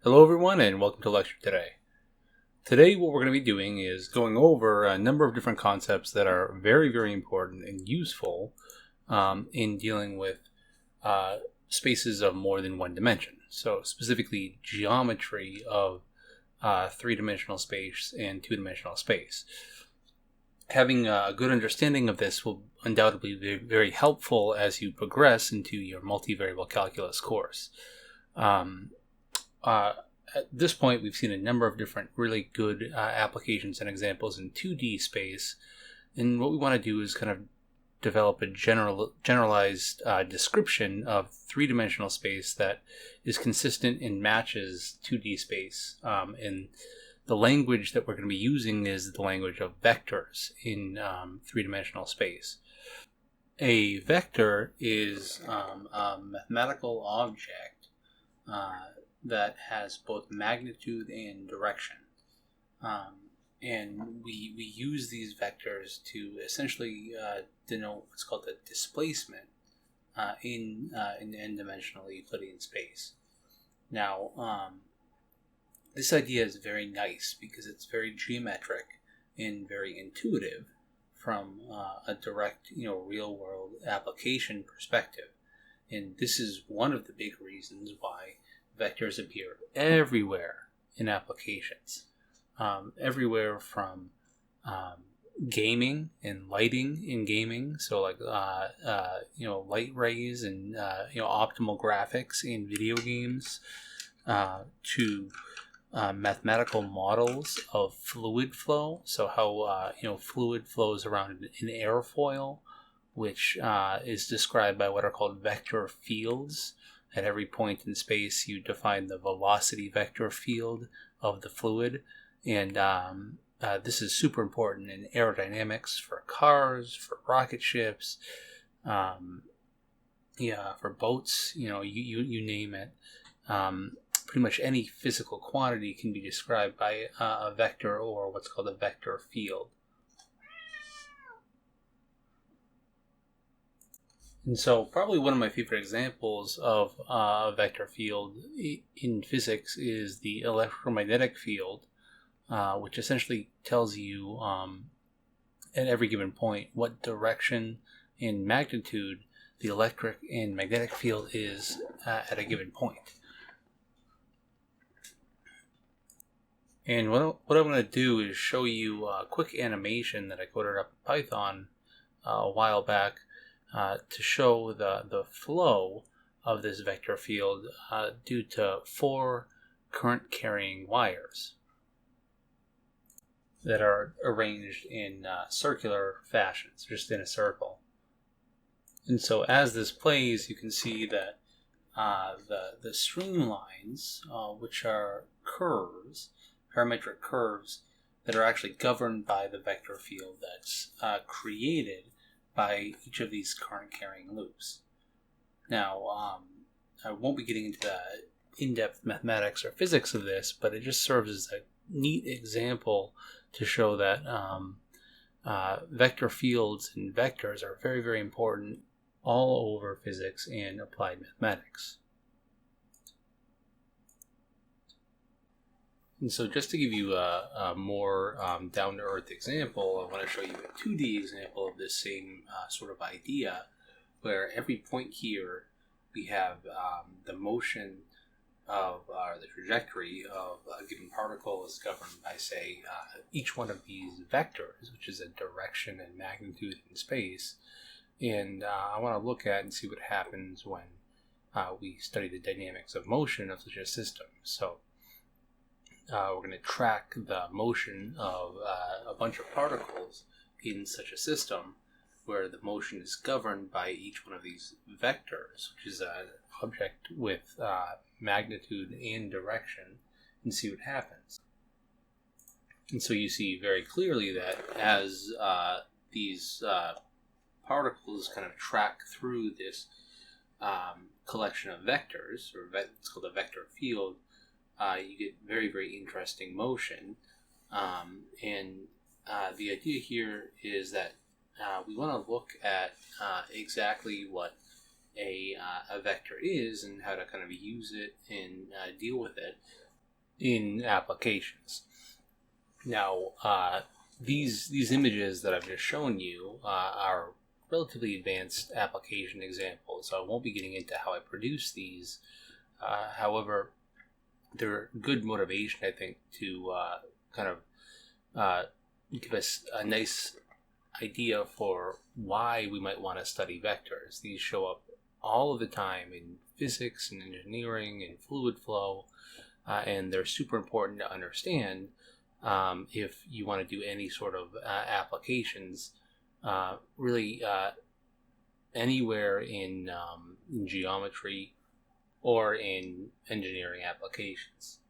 Hello everyone and welcome to Lecture today. Today what we're going to be doing is going over a number of different concepts that are very important and useful in dealing with spaces of more than one dimension. So specifically geometry of three-dimensional space and two-dimensional space. Having a good understanding of this will undoubtedly be very helpful as you progress into your multivariable calculus course. At this point, we've seen a number of different really good applications and examples in 2D space, and what we want to do is kind of develop a generalized description of three-dimensional space that is consistent and matches 2D space. And the language that we're going to be using is the language of vectors in three-dimensional space. A vector is a mathematical object that has both magnitude and direction. And we use these vectors to essentially denote what's called the displacement in n-dimensional Euclidean space. Now, this idea is very nice because it's very geometric and very intuitive from a direct, real-world application perspective. And this is one of the big reasons why vectors appear everywhere in applications. Everywhere from gaming and lighting in gaming, so like light rays and optimal graphics in video games, to mathematical models of fluid flow. So how fluid flows around an airfoil, which is described by what are called vector fields. At every point in space, you define the velocity vector field of the fluid, and this is super important in aerodynamics for cars, for rocket ships, for boats. You name it. Pretty much any physical quantity can be described by a vector or what's called a vector field. And so probably one of my favorite examples of a vector field in physics is the electromagnetic field, which essentially tells you at every given point what direction and magnitude the electric and magnetic field is at a given point. And what I'm going to do is show you a quick animation that I coded up in Python a while back to show the flow of this vector field due to 4 current-carrying wires that are arranged in circular fashions, just in a circle. And so as this plays, you can see that the streamlines, which are curves, parametric curves, that are actually governed by the vector field that's created by each of these current-carrying loops. Now, I won't be getting into the in-depth mathematics or physics of this, but it just serves as a neat example to show that vector fields and vectors are very important all over physics and applied mathematics. And so just to give you a more down-to-earth example, I want to show you a 2D example of this same sort of idea, where every point here we have the motion of the trajectory of a given particle is governed by, say, each one of these vectors, which is a direction and magnitude in space. And I want to look at and see what happens when we study the dynamics of motion of such a system. So we're going to track the motion of a bunch of particles in such a system where the motion is governed by each one of these vectors, which is an object with magnitude and direction, and see what happens. And so you see very clearly that as these particles kind of track through this collection of vectors, or it's called a vector field, you get very interesting motion. And the idea here is that we want to look at exactly what a vector is and how to kind of use it and deal with it in applications. Now, these images that I've just shown you are relatively advanced application examples, so I won't be getting into how I produce these. However, they're good motivation, I think, to kind of give us a nice idea for why we might want to study vectors. These show up all of the time in physics and engineering and fluid flow, and they're super important to understand if you want to do any sort of applications, really anywhere in geometry or in engineering applications.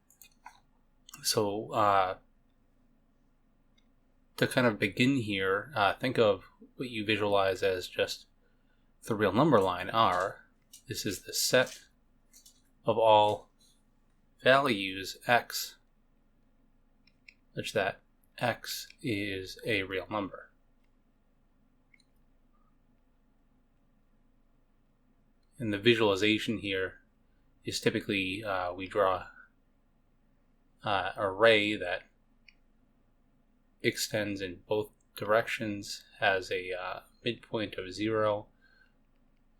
So to kind of begin here, think of what you visualize as just the real number line, R. This is the set of all values x, such that x is a real number. And the visualization here is typically we draw an array that extends in both directions, has a midpoint of 0,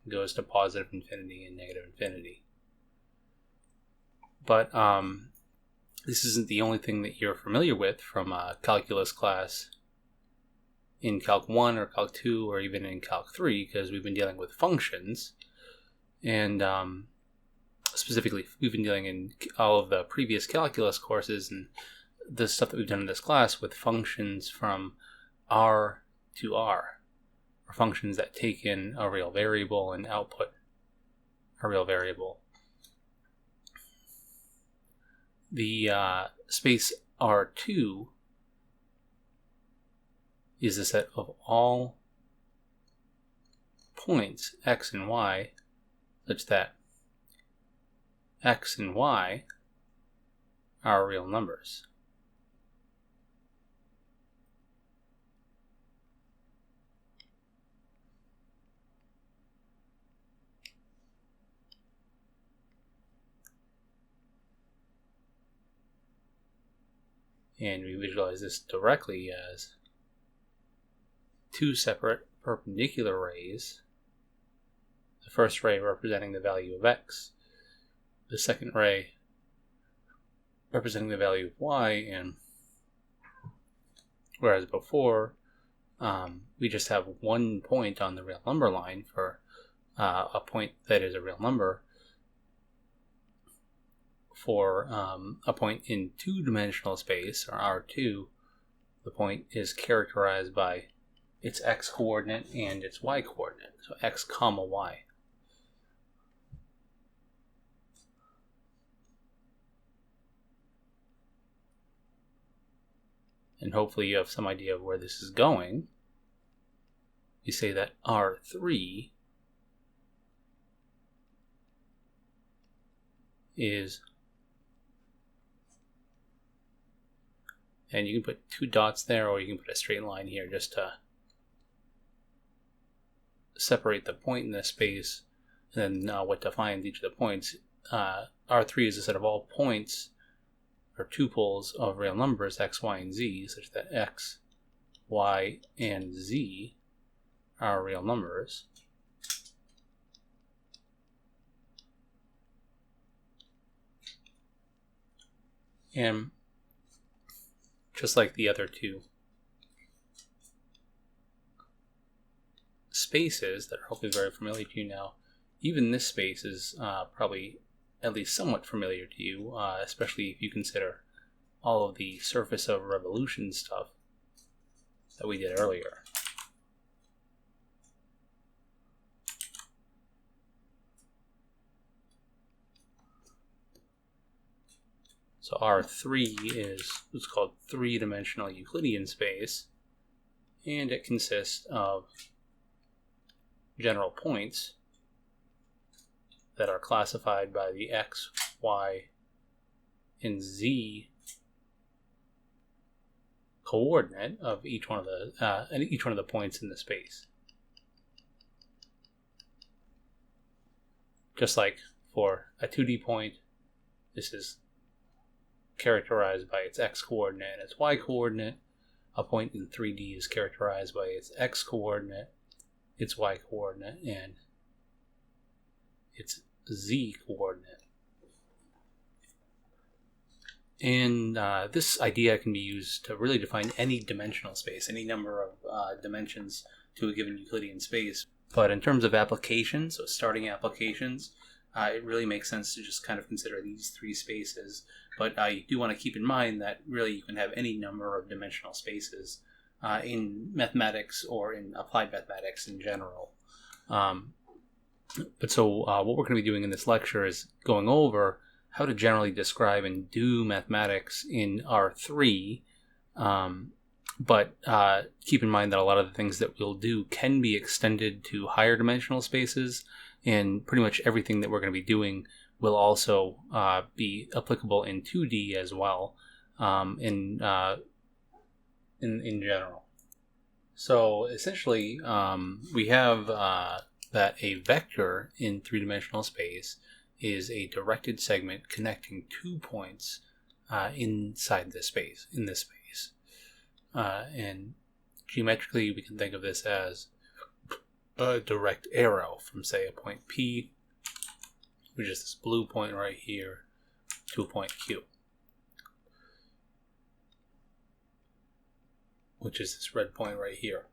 goes to positive infinity and negative infinity. But this isn't the only thing that you're familiar with from a calculus class in Calc 1 or Calc 2 or even in Calc 3, because we've been dealing with functions. And specifically, we've been dealing in all of the previous calculus courses and the stuff that we've done in this class with functions from R to R, or functions that take in a real variable and output a real variable. The space R2 is the set of all points x and y, such that x and y are real numbers. And we visualize this directly as two separate perpendicular rays. The first ray representing the value of x, the second ray representing the value of y, and whereas before we just have one point on the real number line for a point that is a real number. For a point in two-dimensional space, or R2, the point is characterized by its x-coordinate and its y-coordinate, so x comma y. And hopefully you have some idea of where this is going. You say that R3 is, and you can put two dots there, or you can put a straight line here just to separate the point in the space, and then what defines each of the points. R3 is a set of all points, or tuples of real numbers x, y, and z, such that x, y, and z are real numbers. And just like the other two spaces that are hopefully very familiar to you now, even this space is probably at least somewhat familiar to you, especially if you consider all of the surface of revolution stuff that we did earlier. So R3 is what's called three-dimensional Euclidean space, and it consists of general points that are classified by the x, y, and z coordinate of each one of the points in the space. Just like for a 2D point, this is characterized by its x-coordinate and its y-coordinate. A point in 3D is characterized by its x-coordinate, its y-coordinate, and its z-coordinate. And this idea can be used to really define any dimensional space, any number of dimensions to a given Euclidean space. But in terms of applications, so starting applications, it really makes sense to just kind of consider these three spaces. But you do want to keep in mind that really you can have any number of dimensional spaces in mathematics or in applied mathematics in general. But so what we're going to be doing in this lecture is going over how to generally describe and do mathematics in R3. But keep in mind that a lot of the things that we'll do can be extended to higher dimensional spaces, and pretty much everything that we're going to be doing will also be applicable in 2D as well, in general. So essentially, we have that a vector in three-dimensional space is a directed segment connecting 2 points inside this space, in this space. And geometrically, we can think of this as a direct arrow from, say, a point P, which is this blue point right here, to a point Q, which is this red point right here.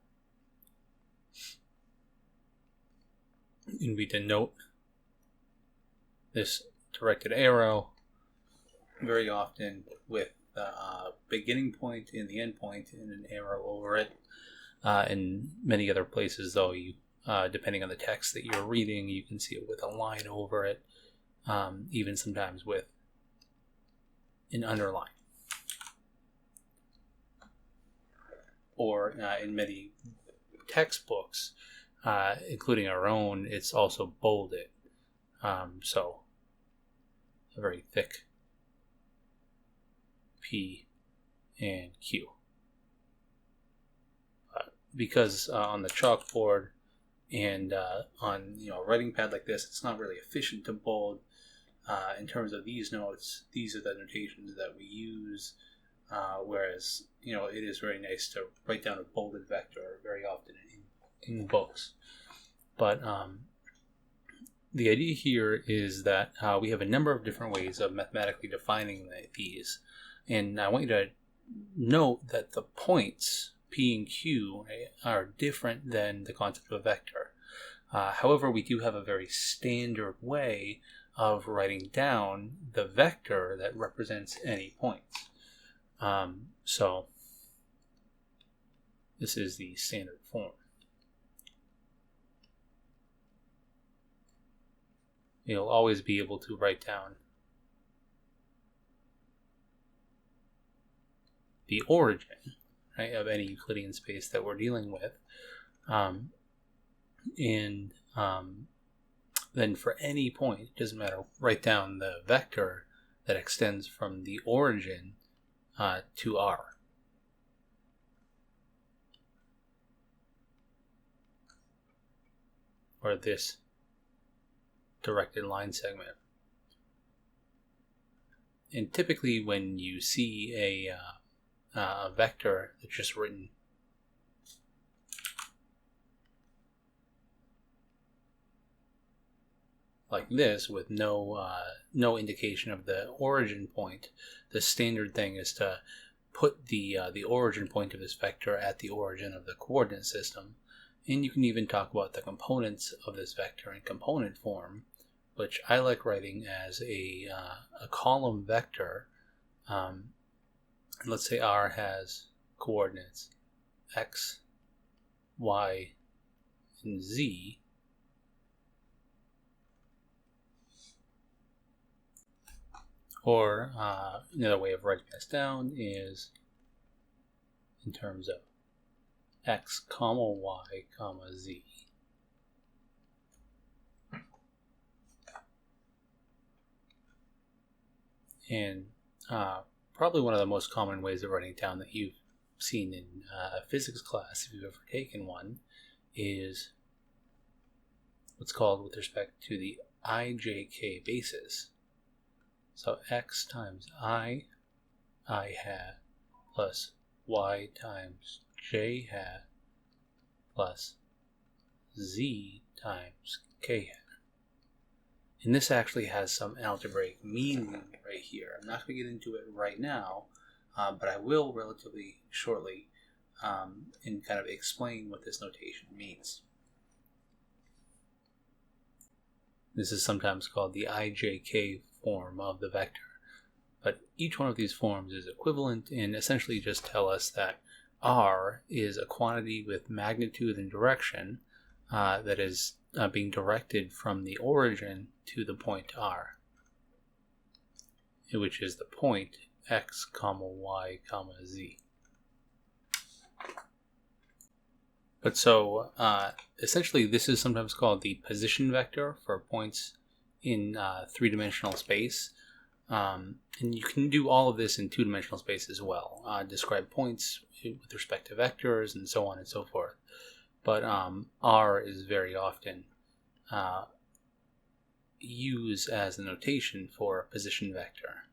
And we denote this directed arrow very often with the beginning point and the end point and an arrow over it. In many other places, though, you depending on the text that you're reading, you can see it with a line over it, even sometimes with an underline. Or in many textbooks, including our own, it's also bolded. So a very thick P and Q. Because on the chalkboard and on a writing pad like this, it's not really efficient to bold. In terms of these notes, these are the notations that we use. Whereas it is very nice to write down a bolded vector very often in books. But the idea here is that we have a number of different ways of mathematically defining these. And I want you to note that the points P and Q are different than the concept of a vector. However, we do have a very standard way of writing down the vector that represents any points. So this is the standard form. You'll always be able to write down the origin, right, of any Euclidean space that we're dealing with. Then for any point, it doesn't matter, write down the vector that extends from the origin to R. Or this directed line segment. And typically when you see a vector that's just written like this with no indication of the origin point, the standard thing is to put the origin point of this vector at the origin of the coordinate system. And you can even talk about the components of this vector in component form, which I like writing as a column vector. Let's say R has coordinates x, y, and z. Or another way of writing this down is in terms of x, comma, y, comma, z. And probably one of the most common ways of writing down that you've seen in a physics class, if you've ever taken one, is what's called, with respect to the Ijk basis. So x times I I hat plus y times j hat plus z times k hat. And this actually has some algebraic meaning right here. I'm not going to get into it right now, but I will relatively shortly and kind of explain what this notation means. This is sometimes called the Ijk form of the vector. But each one of these forms is equivalent and essentially just tell us that r is a quantity with magnitude and direction that is being directed from the origin to the point r, which is the point x, y, z. But so essentially this is sometimes called the position vector for points in three-dimensional space. And you can do all of this in two-dimensional space as well. Describe points with respect to vectors and so on and so forth. But r is very often used as a notation for a position vector.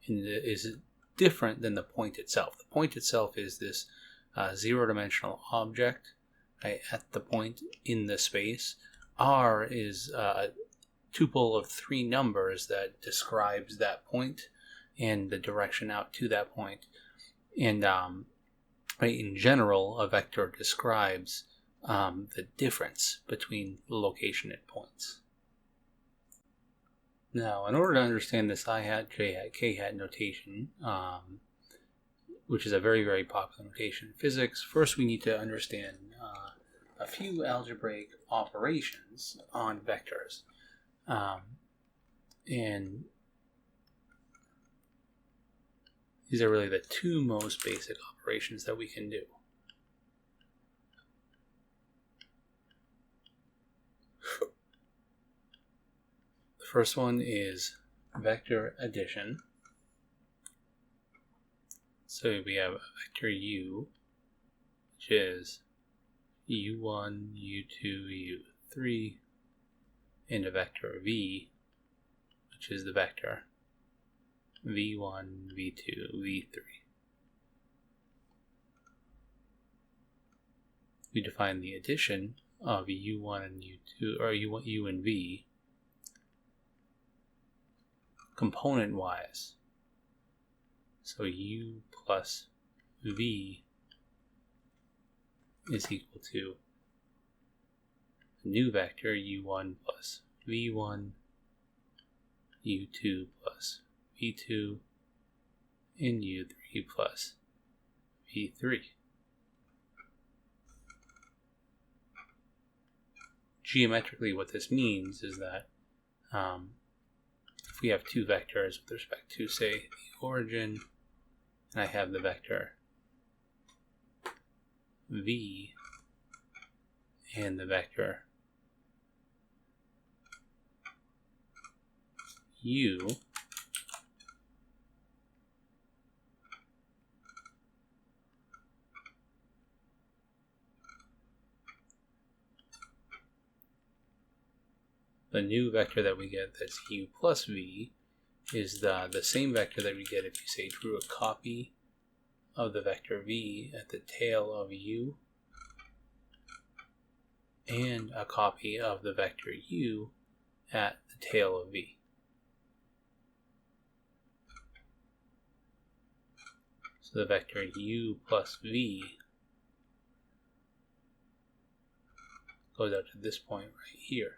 And it is different than the point itself. The point itself is this zero-dimensional object at the point in the space. R is a tuple of three numbers that describes that point and the direction out to that point. And in general, a vector describes the difference between the location at points. Now, in order to understand this I hat, j hat, k hat notation, which is a very, very popular notation in physics, first we need to understand a few algebraic operations on vectors. And these are really the two most basic operations that we can do. The first one is vector addition. So we have a vector u, which is u1, u2, u3, and a vector v, which is the vector v1, v2, v3. We define the addition of u1 and u2, or u and v, component-wise. So u plus v is equal to a new vector u1 plus v1, u2 plus v2, and u3 plus v3. Geometrically, what this means is that if we have two vectors with respect to, say, the origin, and I have the vector v and the vector u, the new vector that we get that's u plus v is the same vector that we get if you, say, drew a copy of the vector v at the tail of u and a copy of the vector u at the tail of v. So the vector u plus v goes out to this point right here.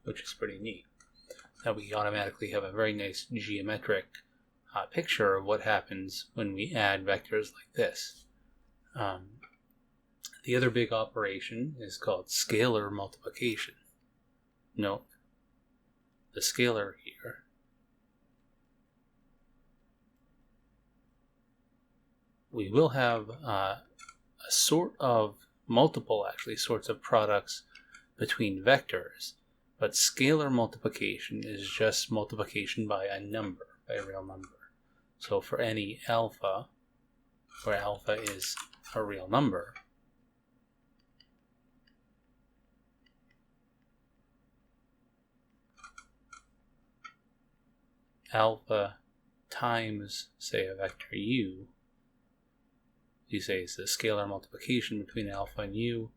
Which is pretty neat. Now we automatically have a very nice geometric picture of what happens when we add vectors like this. The other big operation is called scalar multiplication. Note the scalar here we will have a sort of multiple, actually, sorts of products between vectors. But scalar multiplication is just multiplication by a number, by a real number. So for any alpha, where alpha is a real number, alpha times, say, a vector u, you say it's a scalar multiplication between alpha and u,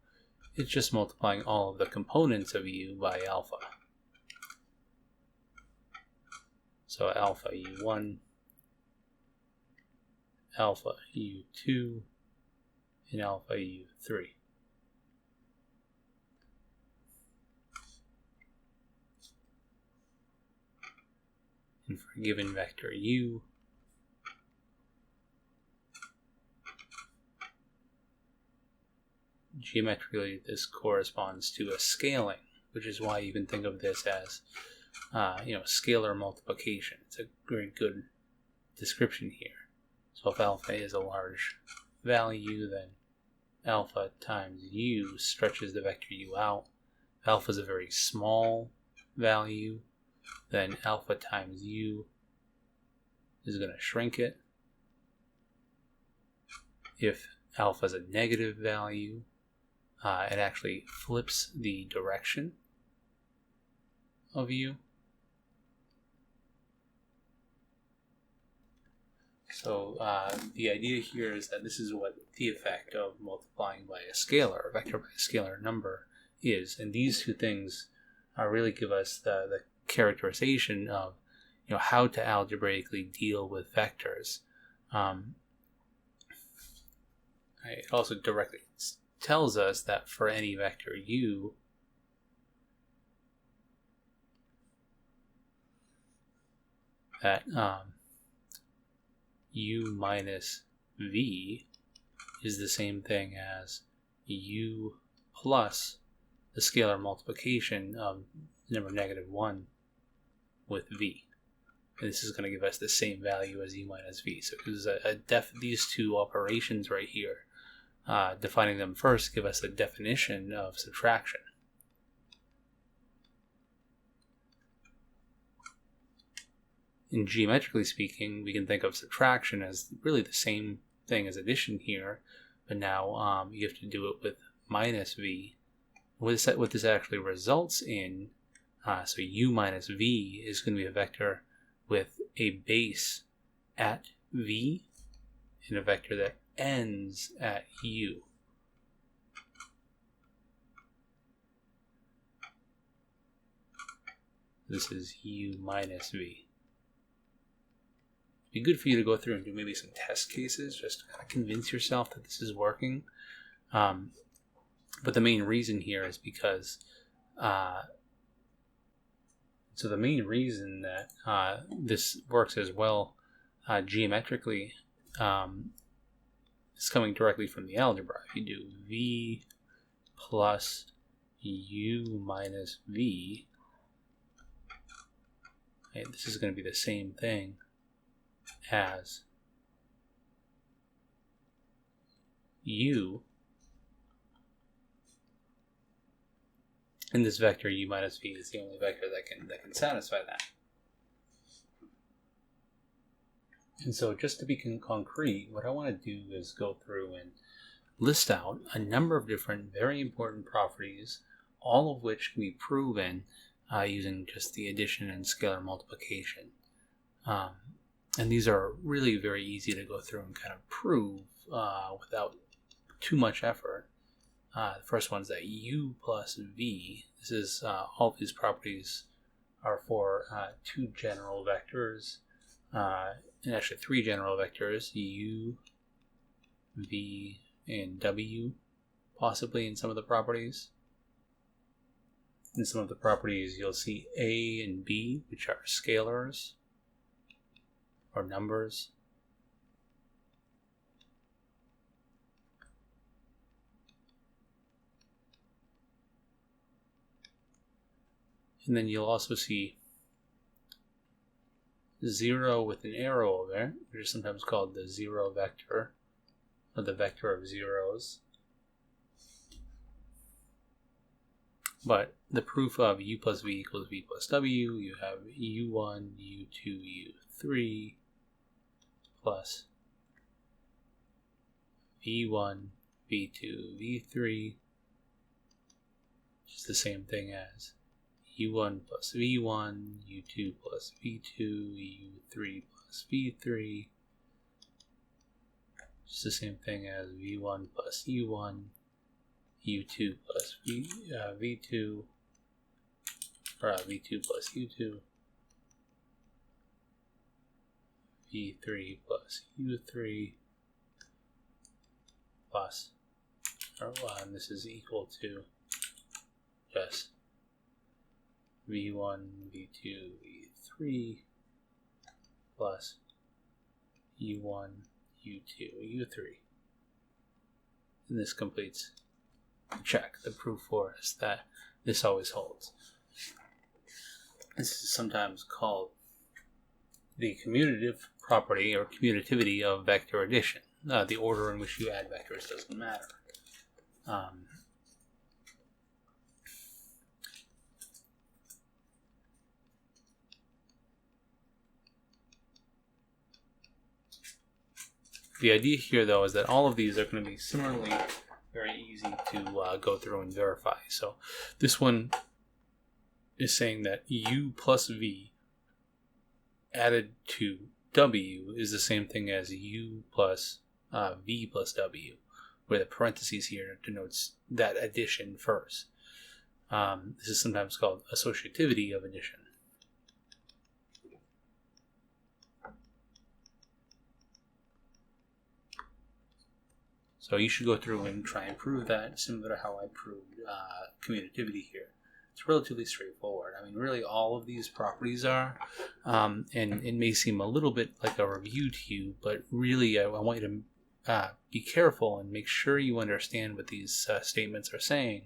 it's just multiplying all of the components of u by alpha. So alpha u1, alpha u2, and alpha u3. And for a given vector u, geometrically this corresponds to a scaling, which is why you can think of this as scalar multiplication. It's a very good description here. So if alpha is a large value, then alpha times u stretches the vector u out. If alpha is a very small value, then alpha times u is going to shrink it. If alpha is a negative value, it actually flips the direction of u. So the idea here is that this is what the effect of multiplying by a scalar, a vector by a scalar number, is. And these two things really give us the characterization of how to algebraically deal with vectors. It also directly tells us that for any vector u, that u minus v is the same thing as u plus the scalar multiplication of number -1 with v. And this is going to give us the same value as u minus v. So this is these two operations right here, defining them first, give us a definition of subtraction. And geometrically speaking, we can think of subtraction as really the same thing as addition here, but now you have to do it with minus v. What this actually results in, so u minus v is going to be a vector with a base at v and a vector that ends at u. This is u minus v. It'd be good for you to go through and do maybe some test cases just to kind of convince yourself that this is working. But the main reason here is because so the main reason that this works as well geometrically is coming directly from the algebra. If you do v plus u minus v, right, this is going to be the same thing as u, and this vector u minus v is the only vector that can satisfy that. And so just to be concrete, what I want to do is go through and list out a number of different very important properties, all of which can be proven using just the addition and scalar multiplication. And these are really very easy to go through and kind of prove without too much effort. The first one is that u plus v. This is all of these properties are for two general vectors, and actually three general vectors, u, v, and w, possibly in some of the properties. In some of the properties, you'll see a and b, which are scalars or numbers. And then you'll also see 0 with an arrow over there, which is sometimes called the zero vector, or the vector of zeros. But the proof of u plus v equals v plus w, you have u1, u2, u3 plus v1, v2, v3, which is the same thing as u1 plus v1, u2 plus v2, u3 plus v3. It's the same thing as v1 plus u1, u2 plus v2, or v2 plus u2, v3 plus u3 plus, and this is equal to just v1, v2, v3 plus u1, u2, u3. And this completes the check, the proof for us that this always holds. This is sometimes called the commutative property or commutativity of vector addition. The order in which you add vectors doesn't matter. The idea here, though, is that all of these are going to be similarly very easy to go through and verify. So this one is saying that u plus v added to w is the same thing as u plus v plus w, where the parentheses here denotes that addition first. This is sometimes called associativity of addition. So you should go through and try and prove that, similar to how I proved commutativity here. It's relatively straightforward. I mean, really all of these properties are, and it may seem a little bit like a review to you, but really I want you to be careful and make sure you understand what these statements are saying,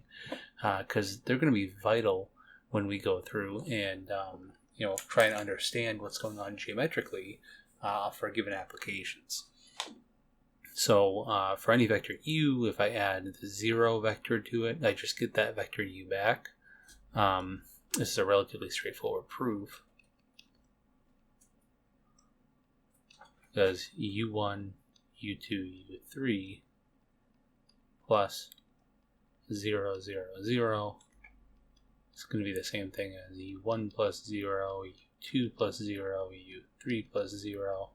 because they're going to be vital when we go through and try and understand what's going on geometrically for given applications. So for any vector u, if I add the 0 vector to it, I just get that vector u back. This is a relatively straightforward proof, because u1, u2, u3 plus 0, 0, 0 is going to be the same thing as u1 plus 0, u2 plus 0, u3 plus 0,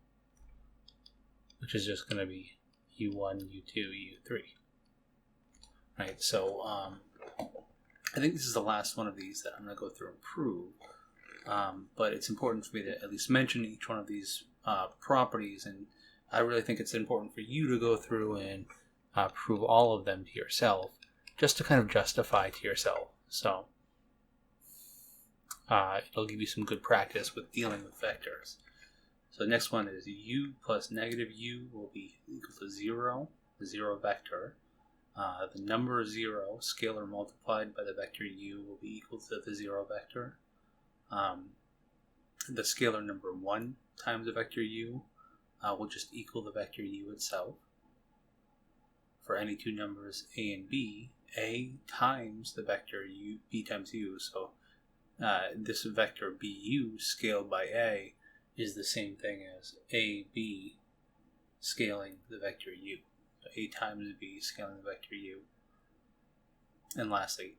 which is just going to be u1, u2, u3. Right, so I think this is the last one of these that I'm going to go through and prove, but it's important for me to at least mention each one of these properties, and I really think it's important for you to go through and prove all of them to yourself, just to kind of justify to yourself. So it'll give you some good practice with dealing with vectors. So the next one is u plus negative u will be equal to 0, the 0 vector. The number 0, scalar multiplied by the vector u, will be equal to the 0 vector. The scalar number 1 times the vector u will just equal the vector u itself. For any two numbers a and b, a times the vector u, b times u. So this vector bu scaled by a is the same thing as ab scaling the vector u. So a times b scaling the vector u. And lastly,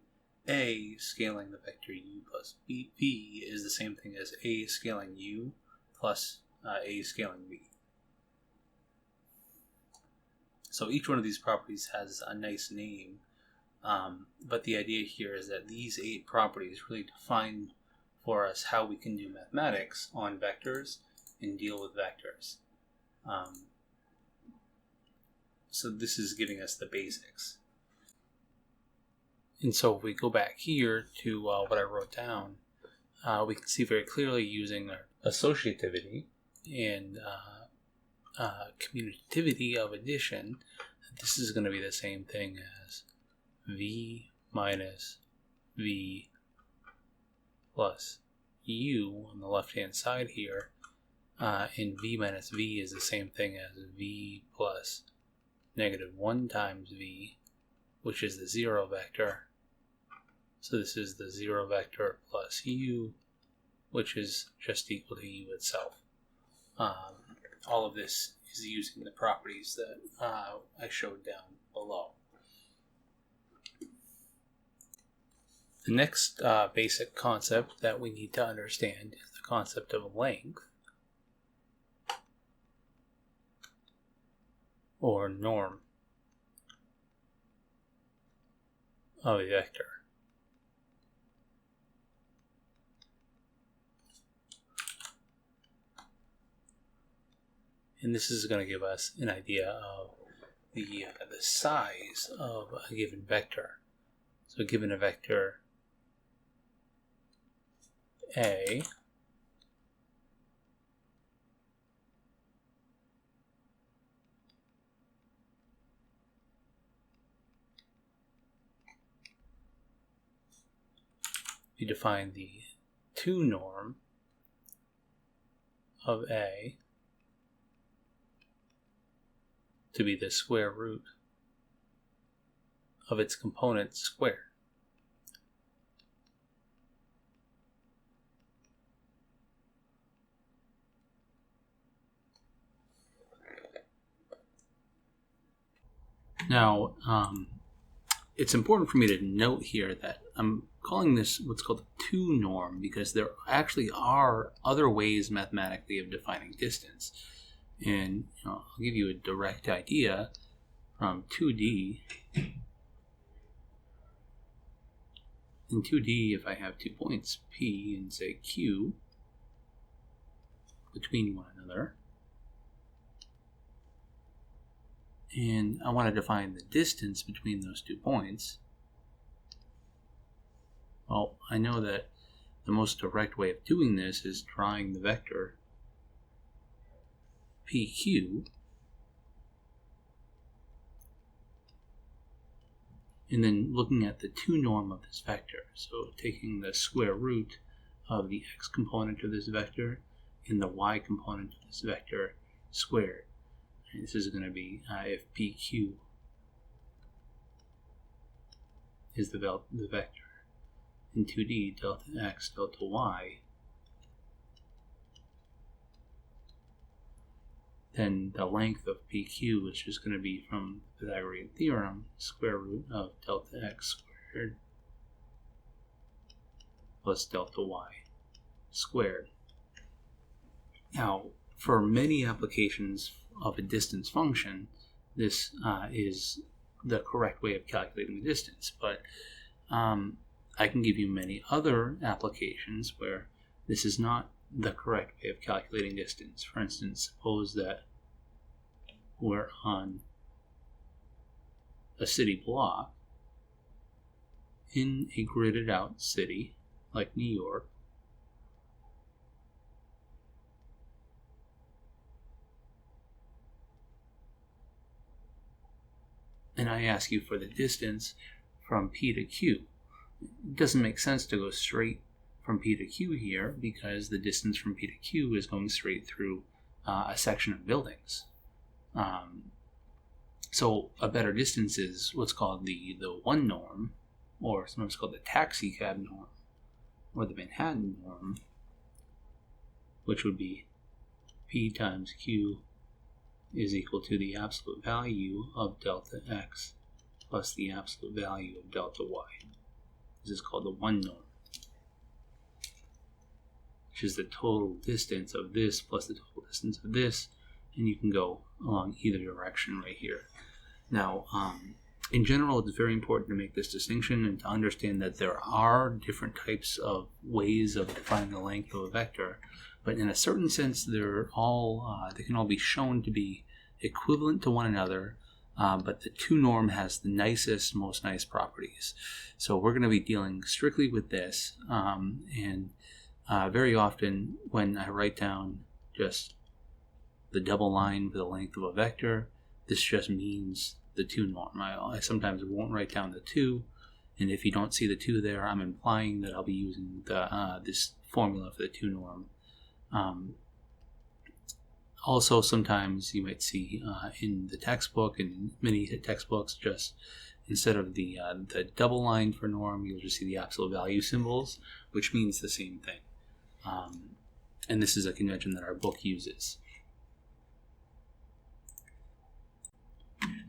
a scaling the vector u plus b is the same thing as a scaling u plus a scaling b. So each one of these properties has a nice name, but the idea here is that these 8 properties really define for us how we can do mathematics on vectors and deal with vectors. So this is giving us the basics. And so if we go back here to what I wrote down, we can see very clearly using our associativity and commutativity of addition, this is going to be the same thing as v minus v plus u on the left hand side here, and v minus v is the same thing as v plus negative 1 times v, which is the 0 vector. So this is the 0 vector plus u, which is just equal to u itself. All of this is using the properties that I showed down below. The next basic concept that we need to understand is the concept of length, or norm, of a vector. And this is going to give us an idea of the size of a given vector. So given a vector A, we define the 2 norm of A to be the square root of its component squared. Now, it's important for me to note here that I'm calling this what's called the 2 norm because there actually are other ways mathematically of defining distance. And I'll give you a direct idea from 2D. In 2D, if I have 2 points, P and say Q, between one another, and I want to define the distance between those 2 points, well, I know that the most direct way of doing this is drawing the vector PQ, and then looking at the 2 norm of this vector. So taking the square root of the x component of this vector and the y component of this vector squared. And this is going to be if PQ is the vector in 2D, delta x, delta y, then the length of PQ is just going to be from the Pythagorean Theorem, square root of delta x squared plus delta y squared. Now, for many applications of a distance function, this is the correct way of calculating the distance, but I can give you many other applications where this is not the correct way of calculating distance. For instance, suppose that we're on a city block in a gridded out city like New York, and I ask you for the distance from P to Q. It doesn't make sense to go straight from P to Q here because the distance from P to Q is going straight through a section of buildings. So a better distance is what's called the 1 norm, or sometimes called the taxi cab norm, or the Manhattan norm, which would be P times Q is equal to the absolute value of delta x plus the absolute value of delta y. This is called the 1 norm, which is the total distance of this plus the total distance of this, and you can go along either direction right here. Now, in general, it's very important to make this distinction and to understand that there are different types of ways of defining the length of a vector, but in a certain sense, they can all be shown to be equivalent to one another, but the 2 norm has the nicest, most nice properties. So we're going to be dealing strictly with this, and very often when I write down just the double line for the length of a vector, this just means the 2 norm. I sometimes won't write down the 2, and if you don't see the 2 there, I'm implying that I'll be using this formula for the 2 norm. Also, sometimes you might see in the textbook, and many textbooks, just instead of the double line for norm, you'll just see the absolute value symbols, which means the same thing. And this is a convention that our book uses.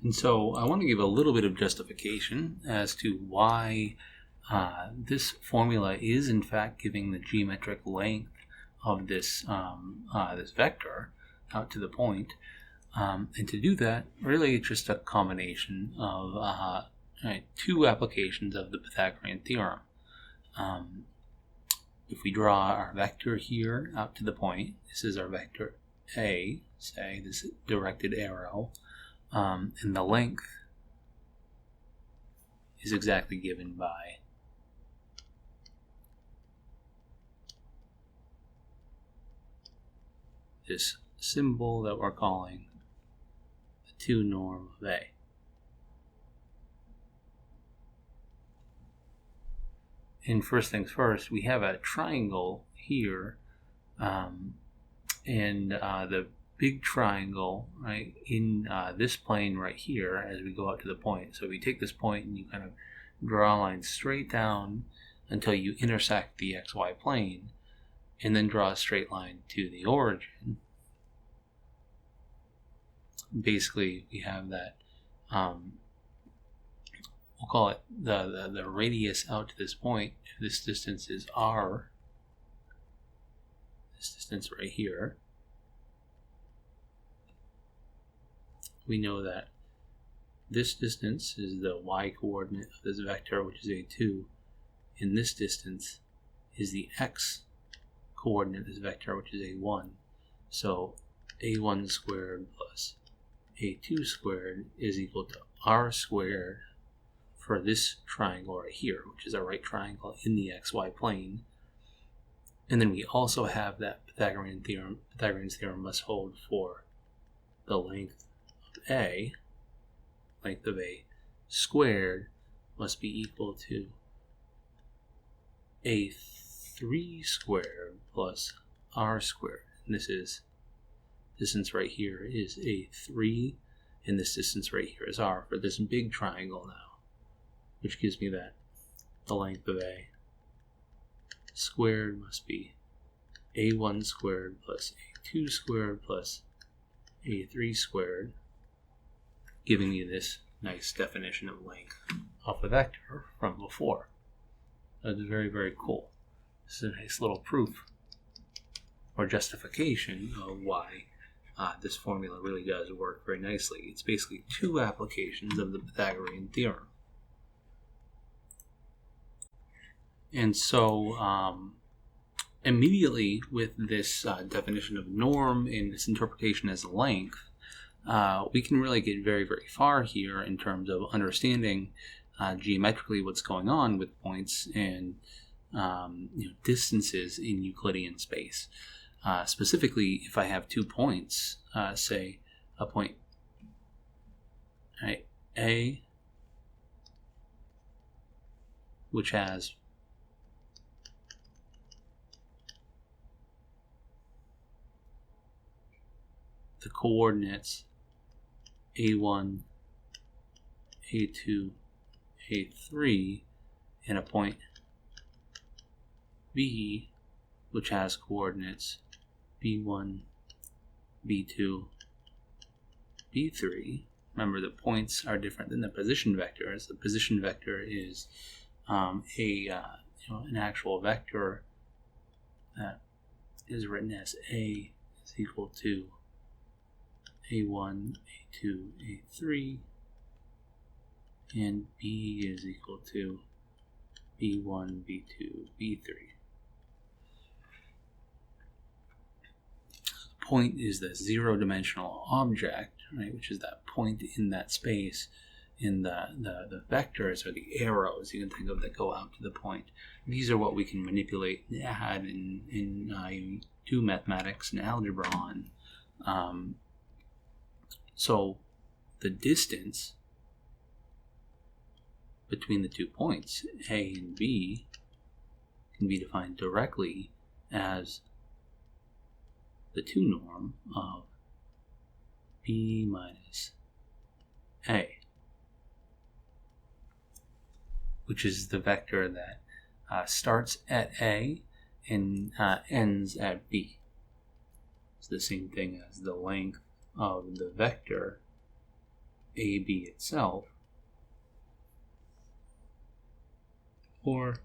And so I want to give a little bit of justification as to why this formula is in fact giving the geometric length of this this vector out to the point. And to do that, really it's just a combination of two applications of the Pythagorean Theorem. If we draw our vector here out to the point, this is our vector A, say, this directed arrow, and the length is exactly given by this symbol that we're calling the 2 norm of A. And first things first, we have a triangle here, and the big triangle, right, in this plane right here as we go out to the point. So if you take this point and you kind of draw a line straight down until you intersect the xy plane, and then draw a straight line to the origin. Basically, we have that, we'll call it the radius out to this point. If this distance is r, this distance right here, we know that this distance is the y coordinate of this vector, which is a2, and this distance is the x coordinate of this vector, which is a1. So a1 squared plus a2 squared is equal to r squared for this triangle right here, which is a right triangle in the xy plane. And then we also have that Pythagorean theorem. Pythagorean's theorem must hold for the length of A. Length of A squared must be equal to a3 squared plus r squared. And this is, distance right here is a3, and this distance right here is r for this big triangle now, which gives me that the length of A squared must be a1 squared plus a2 squared plus a3 squared, giving me this nice definition of length of the vector from before. That's very, very cool. This is a nice little proof or justification of why this formula really does work very nicely. It's basically two applications of the Pythagorean theorem. And so immediately with this definition of norm and this interpretation as length, we can really get very, very far here in terms of understanding geometrically what's going on with points and distances in Euclidean space. Specifically, if I have 2 points, say a point right, A, which has the coordinates a1, a2, a3, and a point B, which has coordinates b1, b2, b3. Remember, the points are different than the position vectors. The position vector is an actual vector that is written as A is equal to a1, a2, a3, and B is equal to b1, b2, b3. The point is the zero-dimensional object, right, which is that point in that space. In the vectors or the arrows you can think of that go out to the point. These are what we can manipulate and add and do mathematics and algebra on. So the distance between the 2 points, A and B, can be defined directly as the 2 norm of B minus A, which is the vector that starts at A and ends at B. It's the same thing as the length of the vector AB itself, before.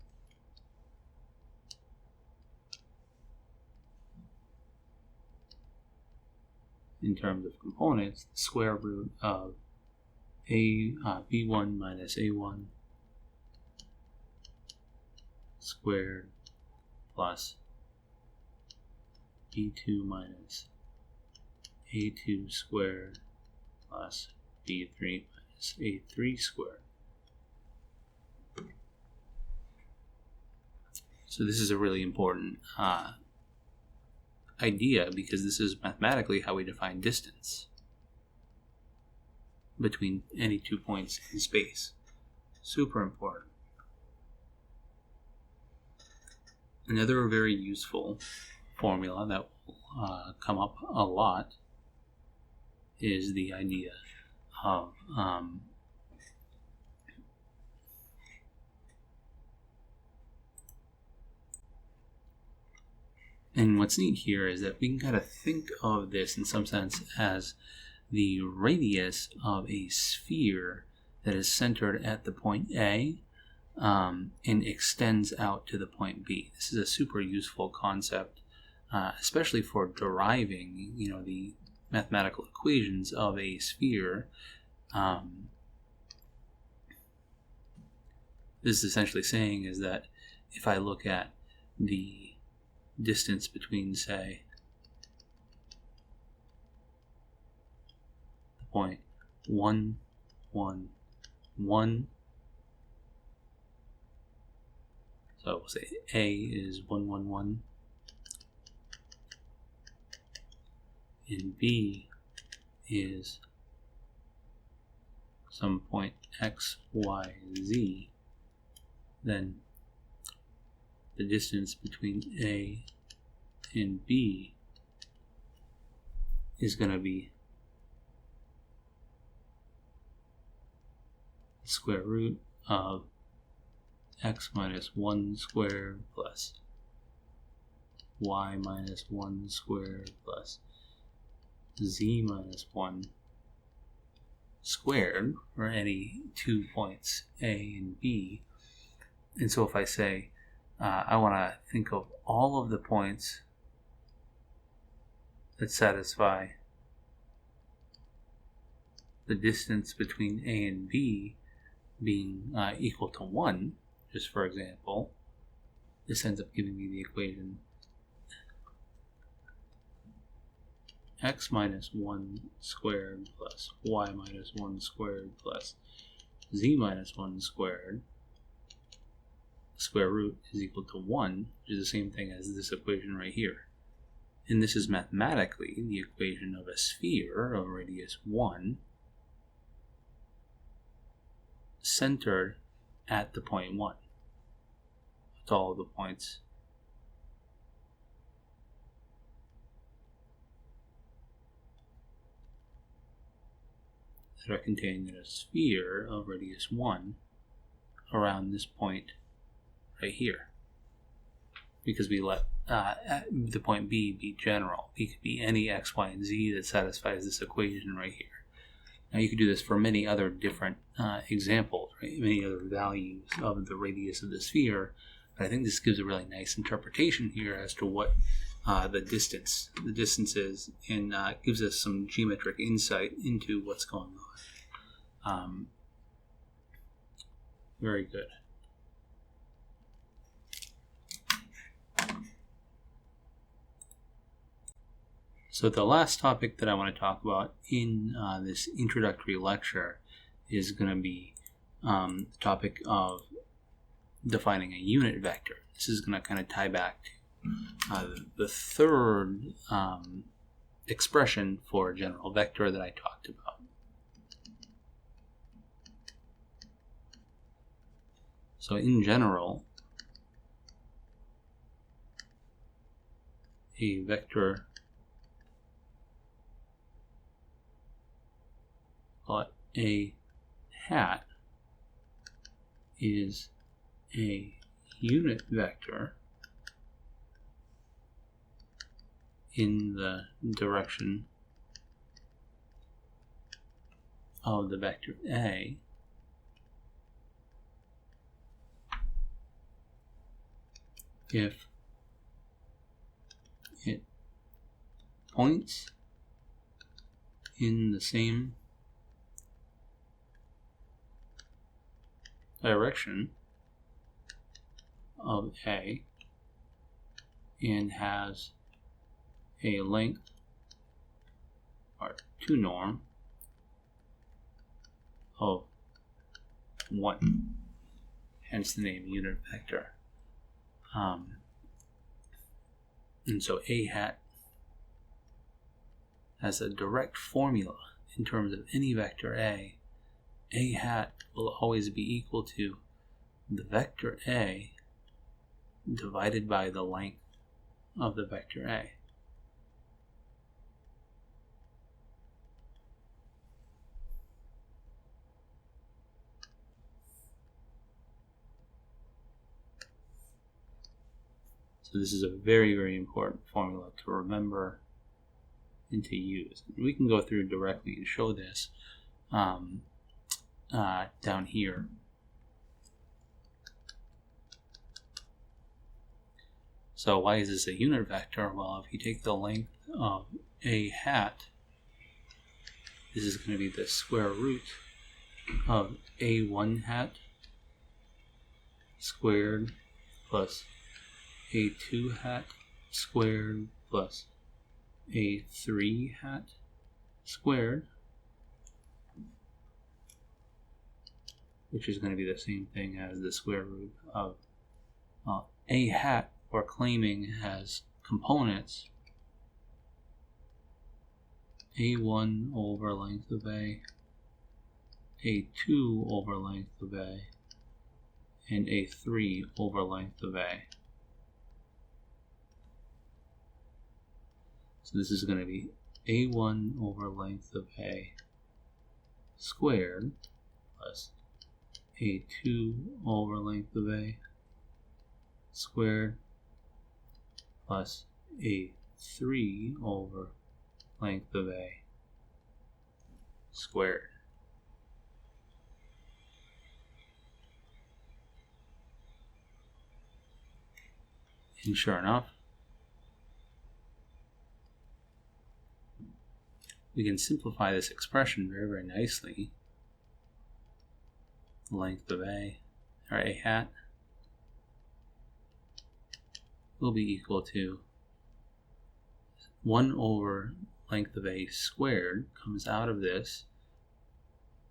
In terms of components, the square root of b1 minus a1 squared plus b2 minus a2 squared plus b3 minus a3 squared. So this is a really important idea, because this is mathematically how we define distance between any 2 points in space. Super important. Another very useful formula that will come up a lot is the idea of and what's neat here is that we can kind of think of this in some sense as the radius of a sphere that is centered at the point A and extends out to the point B. This is a super useful concept, especially for deriving, the mathematical equations of a sphere. This is essentially saying is that if I look at the distance between, say, the point 1, 1, 1. So we'll say A is 1, 1, 1, and B is some point x, y, z, then the distance between A and B is going to be the square root of x minus 1 squared plus y minus 1 squared plus z minus 1 squared for any 2 points A and B. And so if I say I want to think of all of the points that satisfy the distance between A and B being equal to 1, just for example, this ends up giving me the equation x minus 1 squared plus y minus 1 squared plus z minus 1 squared square root is equal to 1, which is the same thing as this equation right here. And this is mathematically the equation of a sphere of radius 1 centered at the point 1. With all of the points that are contained in a sphere of radius 1 around this point right here, because we let the point B be general. B could be any x, y, and z that satisfies this equation right here. Now you could do this for many other different examples, right? Many other values of the radius of the sphere, but I think this gives a really nice interpretation here as to what the distance is, and gives us some geometric insight into what's going on. Very good. So the last topic that I want to talk about in this introductory lecture is going to be the topic of defining a unit vector. This is going to kind of tie back to the third expression for a general vector that I talked about. So in general, a vector A hat is a unit vector in the direction of the vector A if it points in the same direction of A and has a length or 2 norm of 1, hence the name unit vector. And so A hat has a direct formula in terms of any vector A. A hat will always be equal to the vector A divided by the length of the vector A. So this is a very, very important formula to remember and to use. We can go through directly and show this down here. So why is this a unit vector? Well, if you take the length of A hat, this is going to be the square root of A1 hat squared plus A2 hat squared plus A3 hat squared, which is going to be the same thing as the square root of A hat we're claiming has components A1 over length of A, A2 over length of A, and A3 over length of A. So this is going to be A1 over length of A squared plus A2 over length of A squared plus A3 over length of A squared. And sure enough, we can simplify this expression very, very nicely. The length of A, or A hat, will be equal to 1 over length of A squared comes out of this,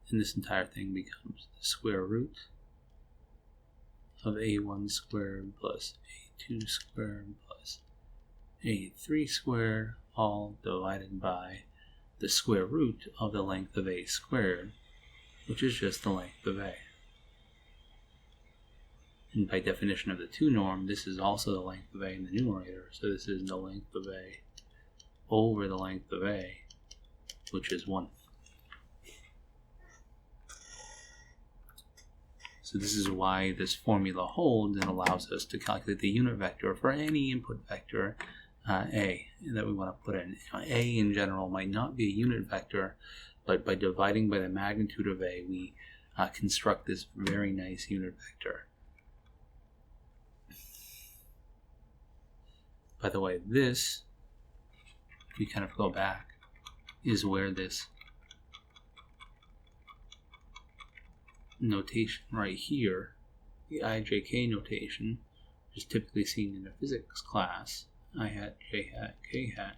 and this entire thing becomes the square root of A1 squared plus A2 squared plus A3 squared, all divided by the square root of the length of A squared, which is just the length of A. And by definition of the 2 norm, this is also the length of A in the numerator, so this is the length of A over the length of A, which is 1. So this is why this formula holds and allows us to calculate the unit vector for any input vector A that we want to put in. A in general might not be a unit vector, but by dividing by the magnitude of A, we construct this very nice unit vector. By the way, this, if we kind of go back, is where this notation right here, the Ijk notation, which is typically seen in a physics class, I hat, J hat, K hat,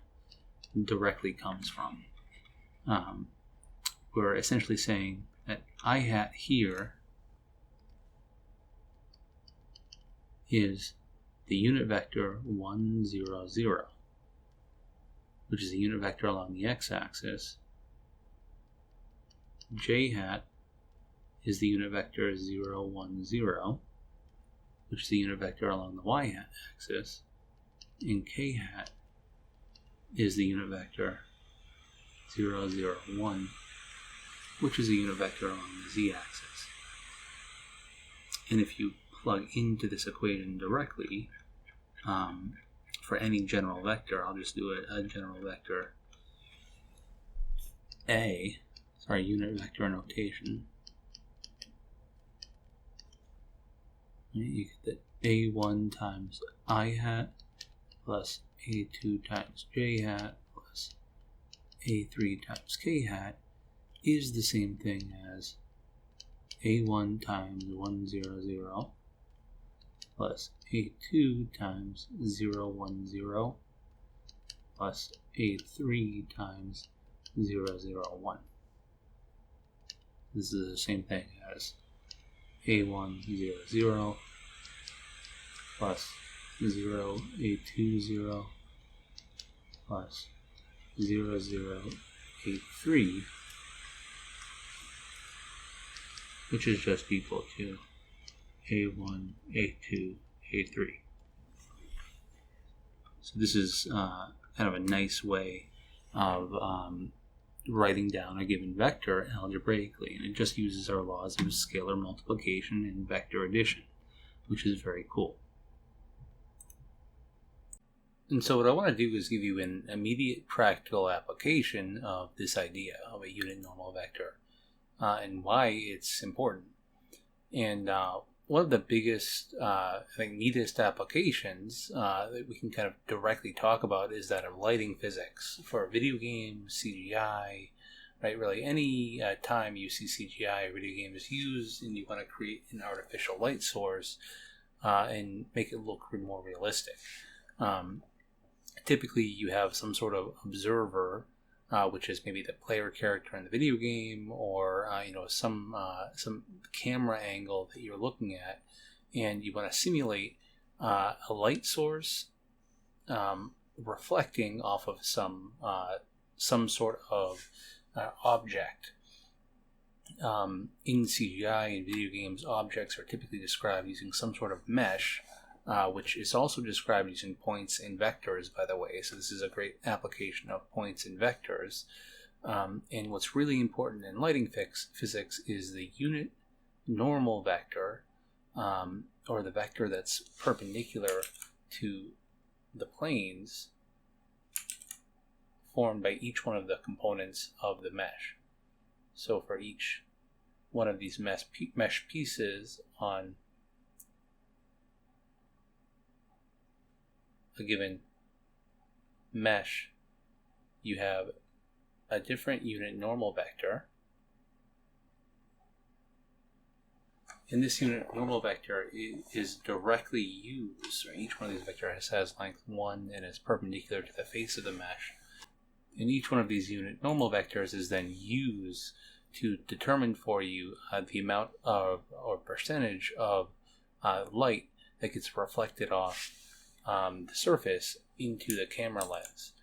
directly comes from. We're essentially saying that I hat here is the unit vector 1, 0, 0, which is a unit vector along the x-axis. J hat is the unit vector 0, 1, 0, which is the unit vector along the y-hat axis. And K hat is the unit vector 0, 0, 1, which is a unit vector along the z-axis. And if you plug into this equation directly, for any general vector, I'll just do a general vector A, unit vector notation. You get that A1 times I hat plus A2 times J hat plus A3 times K hat is the same thing as A1 times 1, 0, 0 plus A2 times 0, 1, 0 plus A3 times 0, 0, 1. This is the same thing as A1, 0, 0 plus 0, A2, 0 plus 0, 0, A3, which is just equal to A1, A2, A3. So this is kind of a nice way of writing down a given vector algebraically, and it just uses our laws of scalar multiplication and vector addition, which is very cool. And so what I want to do is give you an immediate practical application of this idea of a unit normal vector and why it's important. And one of the biggest, I think, neatest applications that we can kind of directly talk about is that of lighting physics for video games, CGI, right? Really, any time you see CGI or video games used and you want to create an artificial light source and make it look more realistic. Typically, you have some sort of observer, which is maybe the player character in the video game, or some camera angle that you're looking at, and you want to simulate a light source reflecting off of some sort of object. In CGI and video games, objects are typically described using some sort of mesh, which is also described using points and vectors, by the way. So this is a great application of points and vectors. And what's really important in lighting physics is the unit normal vector, or the vector that's perpendicular to the planes formed by each one of the components of the mesh. So for each one of these mesh pieces on a given mesh, you have a different unit normal vector. And this unit normal vector is directly used, right? Each one of these vectors has length 1 and is perpendicular to the face of the mesh. And each one of these unit normal vectors is then used to determine for you the amount of, or percentage of light that gets reflected off the surface into the camera lens.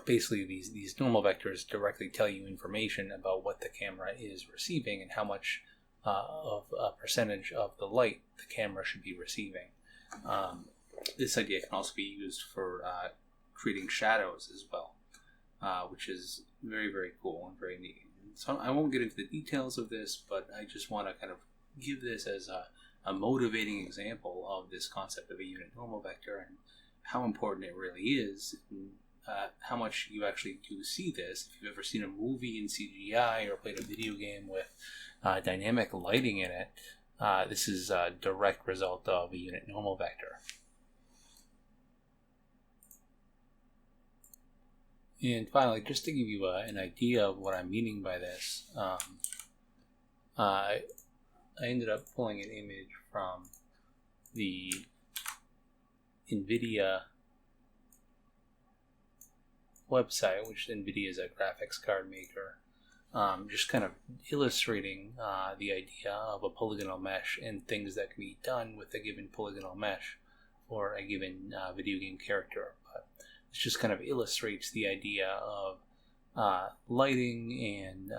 Basically, these normal vectors directly tell you information about what the camera is receiving and how much of a percentage of the light the camera should be receiving. This idea can also be used for creating shadows as well, which is very, very cool and very neat. So I won't get into the details of this, but I just want to kind of give this as a motivating example of this concept of a unit normal vector and how important it really is, and how much you actually do see this. If you've ever seen a movie in CGI or played a video game with dynamic lighting in it, this is a direct result of a unit normal vector. And finally, just to give you an idea of what I'm meaning by this, I ended up pulling an image from the NVIDIA website, which NVIDIA is a graphics card maker, just kind of illustrating the idea of a polygonal mesh and things that can be done with a given polygonal mesh for a given video game character. But it just kind of illustrates the idea of lighting and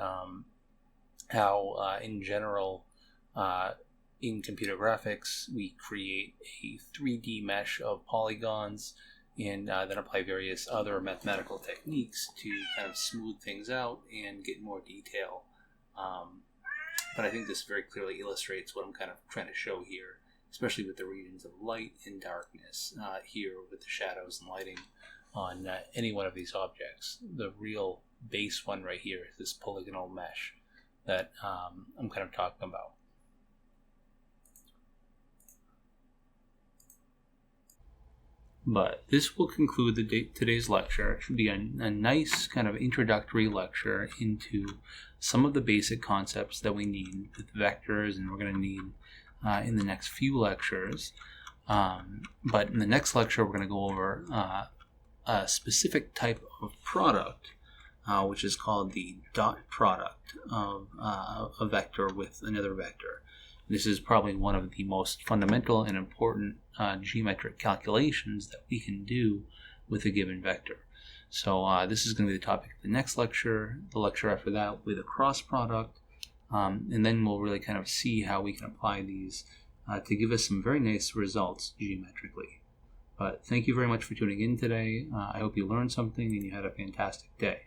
how, in general, in computer graphics, we create a 3D mesh of polygons and then apply various other mathematical techniques to kind of smooth things out and get more detail. But I think this very clearly illustrates what I'm kind of trying to show here, especially with the regions of light and darkness here with the shadows and lighting on any one of these objects. The real base one right here is this polygonal mesh that I'm kind of talking about. But this will conclude today's lecture. It should be a nice kind of introductory lecture into some of the basic concepts that we need with vectors, and we're going to need in the next few lectures. But in the next lecture, we're going to go over a specific type of product, which is called the dot product of a vector with another vector. This is probably one of the most fundamental and important geometric calculations that we can do with a given vector. So this is going to be the topic of the next lecture. The lecture after that will be the cross product, and then we'll really kind of see how we can apply these to give us some very nice results geometrically. But thank you very much for tuning in today. I hope you learned something and you had a fantastic day.